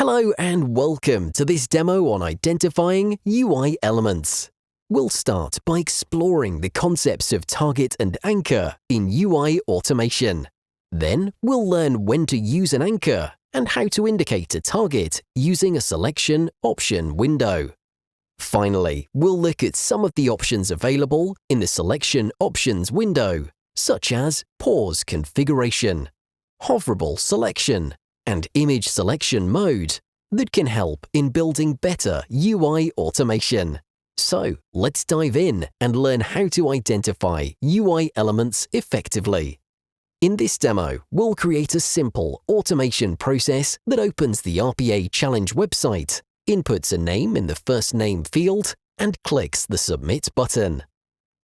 Hello and welcome to this demo on identifying UI elements. We'll start by exploring the concepts of target and anchor in UI automation. Then we'll learn when to use an anchor and how to indicate a target using a selection option window. Finally, we'll look at some of the options available in the selection options window, such as pause configuration, hoverable selection, and image selection mode that can help in building better UI automation. So let's dive in and learn how to identify UI elements effectively. In this demo, we'll create a simple automation process that opens the RPA Challenge website, inputs a name in the first name field, and clicks the Submit button.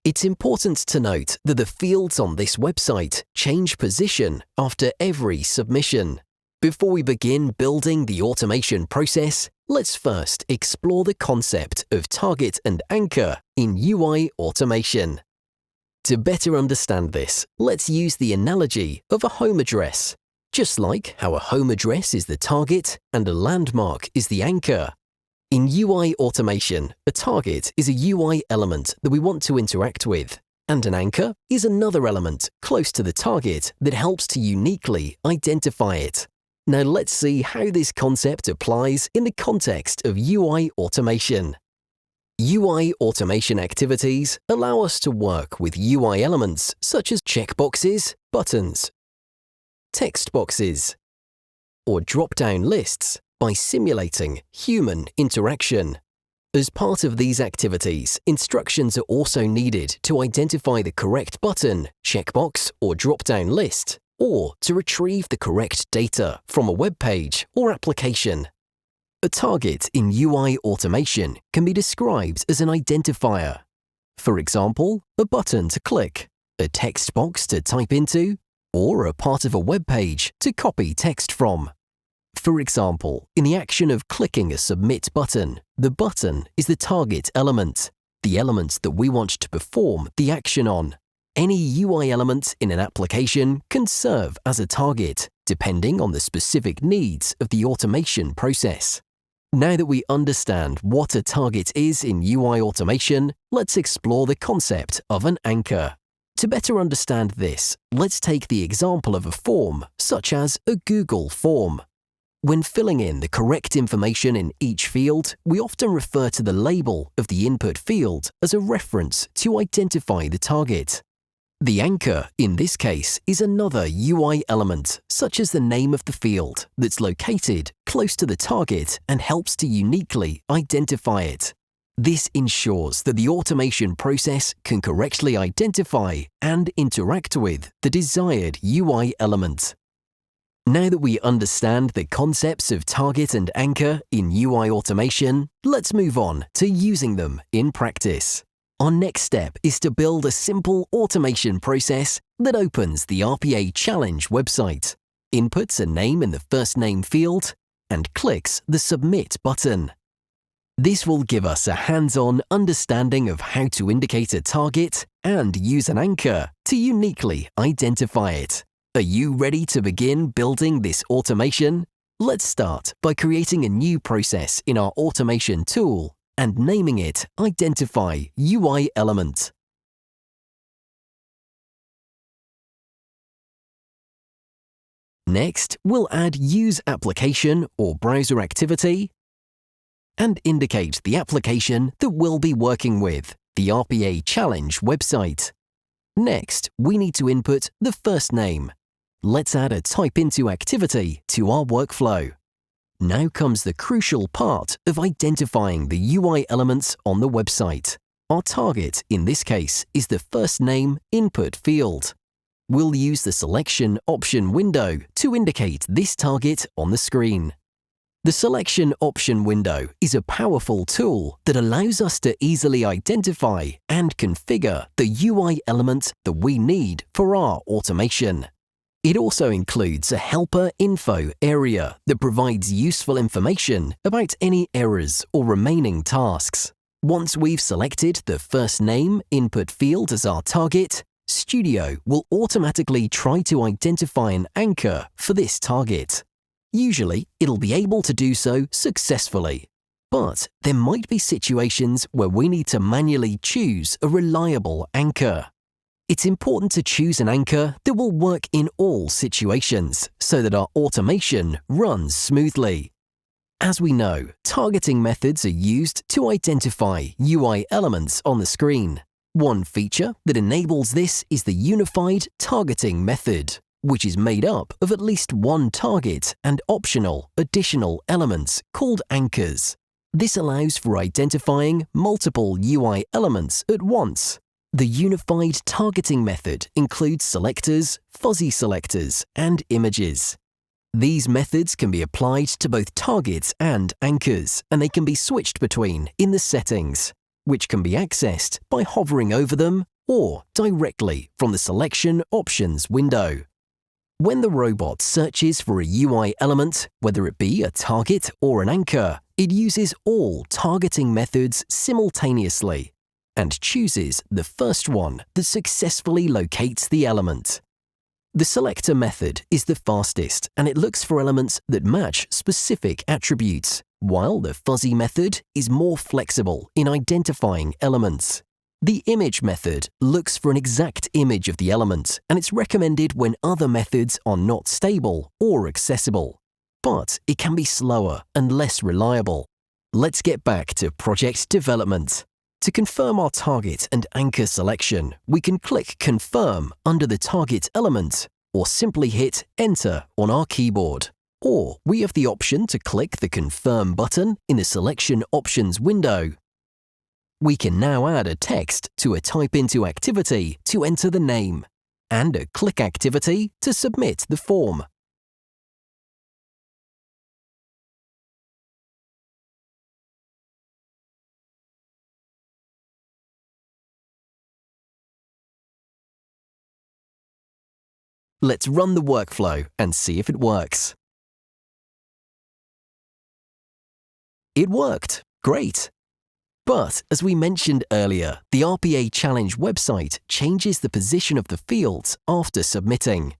It's important to note that the fields on this website change position after every submission. Before we begin building the automation process, let's first explore the concept of target and anchor in UI automation. To better understand this, let's use the analogy of a home address. Just like how a home address is the target and a landmark is the anchor. In UI automation, a target is a UI element that we want to interact with, and an anchor is another element close to the target that helps to uniquely identify it. Now let's see how this concept applies in the context of UI automation. UI automation activities allow us to work with UI elements such as checkboxes, buttons, text boxes, or drop-down lists by simulating human interaction. As part of these activities, instructions are also needed to identify the correct button, checkbox, or drop-down list, or to retrieve the correct data from a web page or application. A target in UI automation can be described as an identifier. For example, a button to click, a text box to type into, or a part of a web page to copy text from. For example, in the action of clicking a Submit button, the button is the target element, the element that we want to perform the action on. Any UI element in an application can serve as a target, depending on the specific needs of the automation process. Now that we understand what a target is in UI automation, let's explore the concept of an anchor. To better understand this, let's take the example of a form, such as a Google form. When filling in the correct information in each field, we often refer to the label of the input field as a reference to identify the target. The anchor, in this case, is another UI element, such as the name of the field, that's located close to the target and helps to uniquely identify it. This ensures that the automation process can correctly identify and interact with the desired UI element. Now that we understand the concepts of target and anchor in UI automation, let's move on to using them in practice. Our next step is to build a simple automation process that opens the RPA Challenge website, inputs a name in the first name field, and clicks the Submit button. This will give us a hands-on understanding of how to indicate a target and use an anchor to uniquely identify it. Are you ready to begin building this automation? Let's start by creating a new process in our automation tool and naming it Identify UI Element. Next, we'll add Use Application or Browser Activity and indicate the application that we'll be working with, the RPA Challenge website. Next, we need to input the first name. Let's add a Type Into activity to our workflow. Now comes the crucial part of identifying the UI elements on the website. Our target, in this case, is the first name input field. We'll use the selection option window to indicate this target on the screen. The selection option window is a powerful tool that allows us to easily identify and configure the UI element that we need for our automation. It also includes a Helper Info area that provides useful information about any errors or remaining tasks. Once we've selected the first name input field as our target, Studio will automatically try to identify an anchor for this target. Usually, it'll be able to do so successfully. But there might be situations where we need to manually choose a reliable anchor. It's important to choose an anchor that will work in all situations so that our automation runs smoothly. As we know, targeting methods are used to identify UI elements on the screen. One feature that enables this is the Unified Targeting method, which is made up of at least one target and optional additional elements called anchors. This allows for identifying multiple UI elements at once. The Unified Targeting method includes selectors, fuzzy selectors, and images. These methods can be applied to both targets and anchors, and they can be switched between in the settings, which can be accessed by hovering over them or directly from the Selection Options window. When the robot searches for a UI element, whether it be a target or an anchor, it uses all targeting methods simultaneously and chooses the first one that successfully locates the element. The selector method is the fastest, and it looks for elements that match specific attributes, while the fuzzy method is more flexible in identifying elements. The image method looks for an exact image of the element, and it's recommended when other methods are not stable or accessible. But it can be slower and less reliable. Let's get back to project development. To confirm our target and anchor selection, we can click Confirm under the target element or simply hit Enter on our keyboard. Or we have the option to click the Confirm button in the Selection Options window. We can now add a text to a Type Into activity to enter the name, and a Click activity to submit the form. Let's run the workflow and see if it works. It worked! Great! But, as we mentioned earlier, the RPA Challenge website changes the position of the fields after submitting.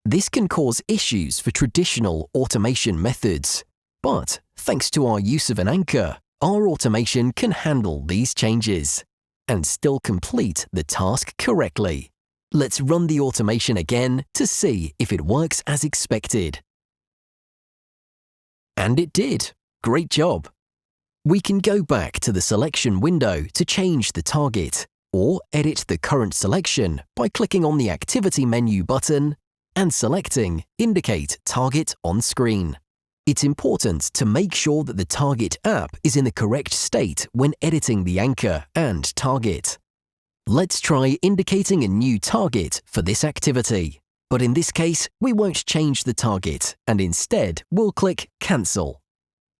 This can cause issues for traditional automation methods, but thanks to our use of an anchor, our automation can handle these changes and still complete the task correctly. Let's run the automation again to see if it works as expected. And it did! Great job! We can go back to the selection window to change the target, or edit the current selection by clicking on the Activity menu button and selecting Indicate Target on Screen. It's important to make sure that the target app is in the correct state when editing the anchor and target. Let's try indicating a new target for this activity, but in this case, we won't change the target and instead we'll click Cancel.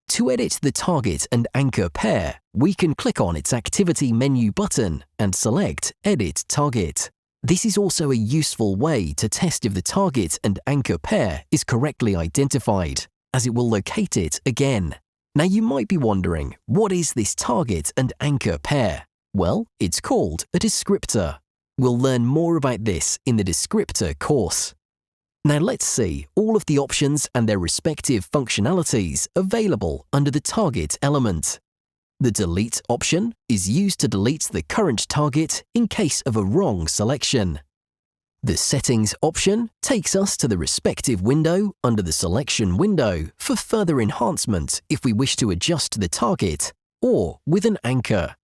To edit the target and anchor pair, we can click on its Activity menu button and select Edit Target. This is also a useful way to test if the target and anchor pair is correctly identified, as it will locate it again. Now you might be wondering, what is this target and anchor pair? Well, it's called a descriptor. We'll learn more about this in the descriptor course. Now let's see all of the options and their respective functionalities available under the target element. The Delete option is used to delete the current target in case of a wrong selection. The Settings option takes us to the respective window under the Selection window for further enhancement if we wish to adjust the target, or with an anchor.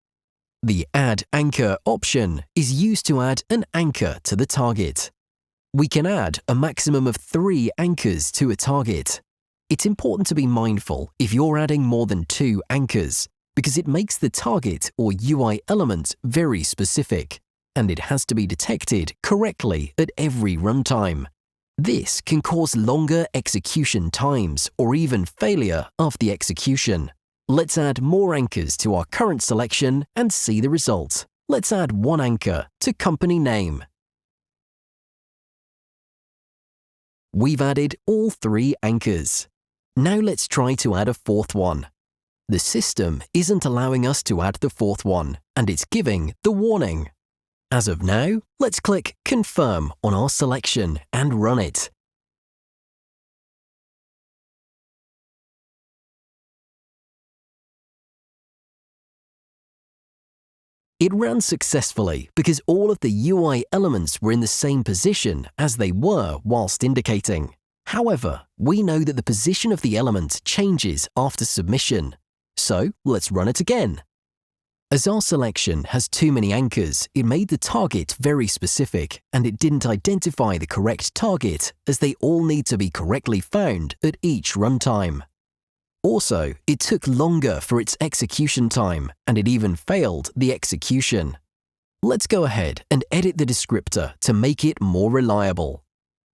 The Add Anchor option is used to add an anchor to the target. We can add a maximum of 3 anchors to a target. It's important to be mindful if you're adding more than 2 anchors, because it makes the target or UI element very specific, and it has to be detected correctly at every runtime. This can cause longer execution times or even failure of the execution. Let's add more anchors to our current selection and see the result. Let's add 1 anchor to company name. We've added all 3 anchors. Now let's try to add a 4th one. The system isn't allowing us to add the 4th one, and it's giving the warning. As of now, let's click Confirm on our selection and run it. It ran successfully because all of the UI elements were in the same position as they were whilst indicating. However, we know that the position of the element changes after submission. So let's run it again. As our selection has too many anchors, it made the target very specific and it didn't identify the correct target as they all need to be correctly found at each runtime. Also, it took longer for its execution time and it even failed the execution. Let's go ahead and edit the descriptor to make it more reliable.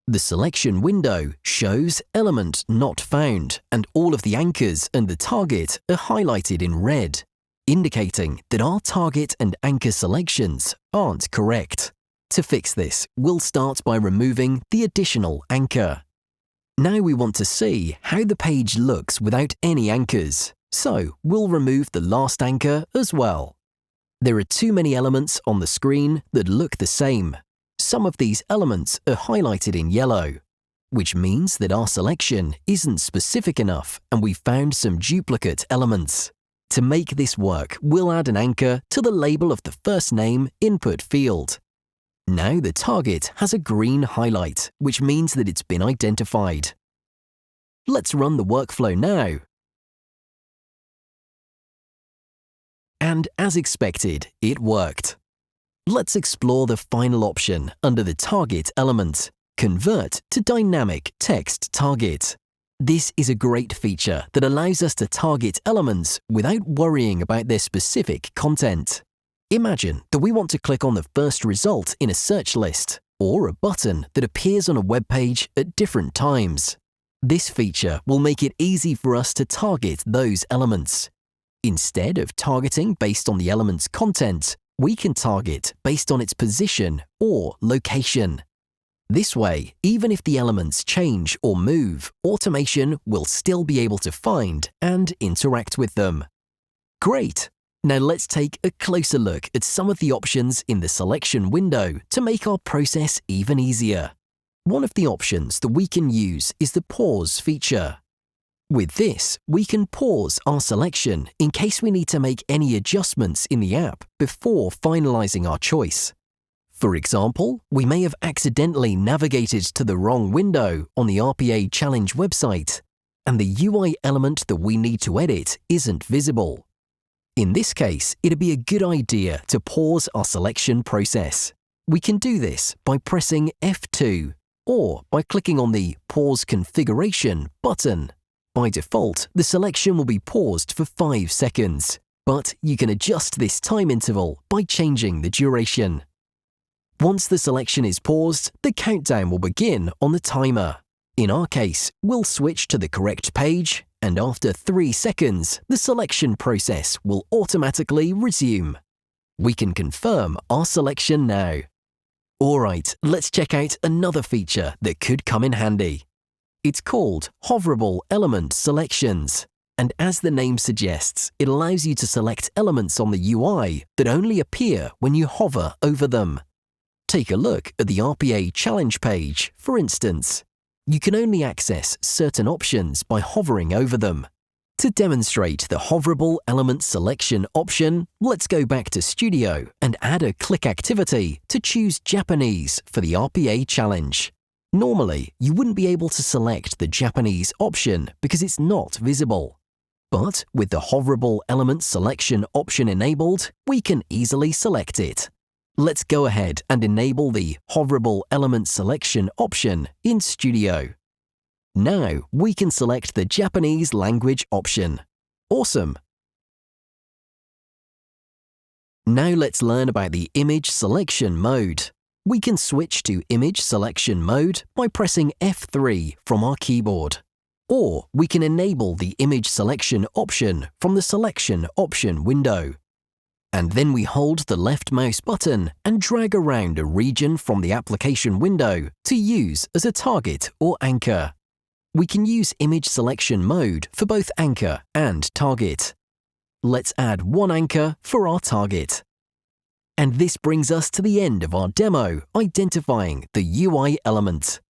The selection window shows element not found and all of the anchors and the target are highlighted in red, indicating that our target and anchor selections aren't correct. To fix this, we'll start by removing the additional anchor. Now we want to see how the page looks without any anchors, so we'll remove the last anchor as well. There are too many elements on the screen that look the same. Some of these elements are highlighted in yellow, which means that our selection isn't specific enough and we found some duplicate elements. To make this work, we'll add an anchor to the label of the first name input field. Now the target has a green highlight, which means that it's been identified. Let's run the workflow now. And as expected, it worked. Let's explore the final option under the target element, convert to dynamic text target. This is a great feature that allows us to target elements without worrying about their specific content. Imagine that we want to click on the first result in a search list or a button that appears on a web page at different times. This feature will make it easy for us to target those elements. Instead of targeting based on the element's content, we can target based on its position or location. This way, even if the elements change or move, automation will still be able to find and interact with them. Great! Now let's take a closer look at some of the options in the selection window to make our process even easier. One of the options that we can use is the pause feature. With this, we can pause our selection in case we need to make any adjustments in the app before finalizing our choice. For example, we may have accidentally navigated to the wrong window on the RPA Challenge website, and the UI element that we need to edit isn't visible. In this case, it'd be a good idea to pause our selection process. We can do this by pressing F2 or by clicking on the Pause Configuration button. By default, the selection will be paused for 5 seconds, but you can adjust this time interval by changing the duration. Once the selection is paused, the countdown will begin on the timer. In our case, we'll switch to the correct page, and after 3 seconds, the selection process will automatically resume. We can confirm our selection now. Alright, let's check out another feature that could come in handy. It's called Hoverable Element Selections, and as the name suggests, it allows you to select elements on the UI that only appear when you hover over them. Take a look at the RPA Challenge page, for instance. You can only access certain options by hovering over them. To demonstrate the Hoverable Element Selection option, let's go back to Studio and add a click activity to choose Japanese for the RPA Challenge. Normally, you wouldn't be able to select the Japanese option because it's not visible. But with the Hoverable Element Selection option enabled, we can easily select it. Let's go ahead and enable the Hoverable Element Selection option in Studio. Now we can select the Japanese language option. Awesome! Now let's learn about the image selection mode. We can switch to image selection mode by pressing F3 from our keyboard. Or we can enable the image selection option from the selection option window. And then we hold the left mouse button and drag around a region from the application window to use as a target or anchor. We can use image selection mode for both anchor and target. Let's add one anchor for our target. And this brings us to the end of our demo, identifying the UI element.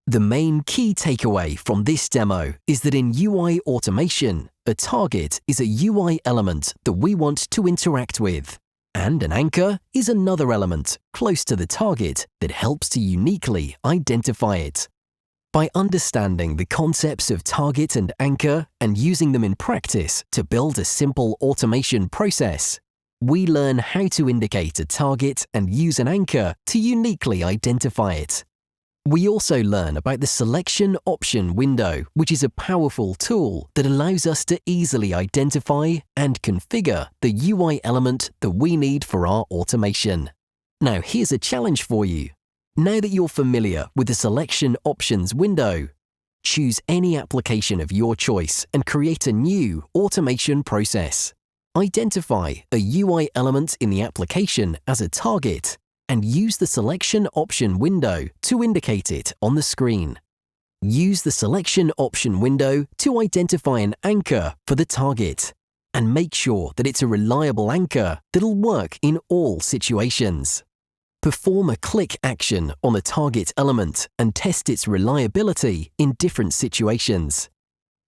The main key takeaway from this demo is that in UI automation, a target is a UI element that we want to interact with. And an anchor is another element close to the target that helps to uniquely identify it. By understanding the concepts of target and anchor and using them in practice to build a simple automation process, we learn how to indicate a target and use an anchor to uniquely identify it. We also learn about the selection option window, which is a powerful tool that allows us to easily identify and configure the UI element that we need for our automation. Now here's a challenge for you. Now that you're familiar with the selection options window, choose any application of your choice and create a new automation process. Identify a UI element in the application as a target and use the selection option window to indicate it on the screen. Use the selection option window to identify an anchor for the target and make sure that it's a reliable anchor that'll work in all situations. Perform a click action on the target element and test its reliability in different situations.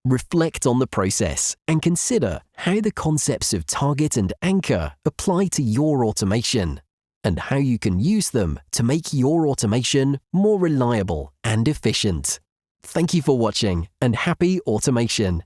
Reflect on the process and consider how the concepts of target and anchor apply to your automation, and how you can use them to make your automation more reliable and efficient. Thank you for watching, and happy automation!